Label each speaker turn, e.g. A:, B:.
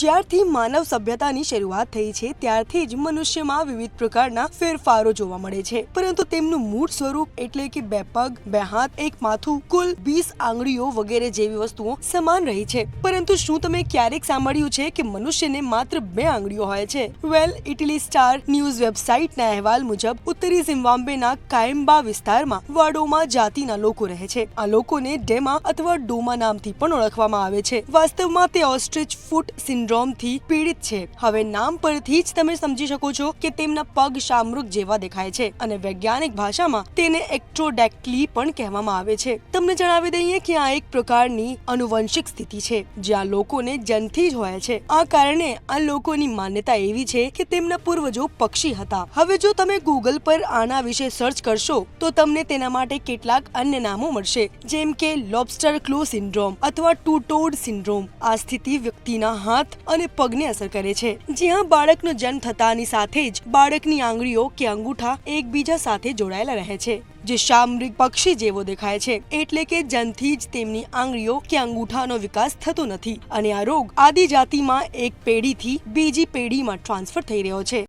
A: જ્યારથી માનવ સભ્યતાની શરૂઆત થઈ છે ત્યારથી જ મનુષ્યમાં વિવિધ પ્રકારના ફેરફારો જોવા મળે છે, પરંતુ તેમનું મૂળ સ્વરૂપ એટલે કે બે પગ, બે હાથ, એક માથું, કુલ 20 આંગળીઓ વગેરે જેવી વસ્તુઓ સમાન રહી છે. પરંતુ શું તમે ક્યારેક સાંભળ્યું છે કે મનુષ્યને માત્ર 2 આંગળીઓ હોય છે? વેલ, ઇટલી સ્ટાર ન્યૂઝ વેબસાઇટના અહેવાલ મુજબ ઉત્તરી ઝિમ્બાબ્વેના કાયમ્બા વિસ્તારમાં વાડોમા જાતિના લોકો રહે છે. આ લોકોને ડેમા અથવા ડોમા નામથી પણ ઓળખવામાં આવે છે. વાસ્તવમાં તે ઓસ્ટ્રિચ ફૂટ સિન્ડ્રોમથી પીડિત છે. હવે નામ પરથી જ તમે સમજી શકો છો કે તેમના પગ શામૃગ જેવા દેખાય છે અને વૈજ્ઞાનિક ભાષામાં તેને એક્ટ્રોડેક્ટલી પણ કહેવામાં આવે છે. તમને જણાવી દઈએ કે આ એક પ્રકારની આનુવંશિક સ્થિતિ છે જ્યાં લોકોને જન્મથી જ હોય છે. આ કારણે આ લોકોની માન્યતા એવી છે કે તેમના પૂર્વજો પક્ષી હતા. હવે જો તમે ગૂગલ પર આના વિશે સર્ચ કરશો તો તમને તેના માટે કેટલાક અન્ય નામો મળશે, જેમ કે લોબસ્ટર ક્લો સિન્ડ્રોમ અથવા ટુ-ટોડ સિન્ડ્રોમ. આ સ્થિતિ વ્યક્તિના હાથ અને પગને અસર કરે છે, જ્યાં બાળકનો જન્મ થતાની સાથે જ બાળકની આંગળીઓ કે અંગૂઠા એકબીજા સાથે જોડાયેલા રહે છે, જે શામૃગ પક્ષી જેવો દેખાય છે. એટલે કે જન્મથી જ તેમની આંગળીઓ કે અંગૂઠાનો વિકાસ થતો નથી અને આ રોગ આદિજાતિમાં એક પેઢીથી બીજી પેઢીમાં ટ્રાન્સફર થઈ રહ્યો છે.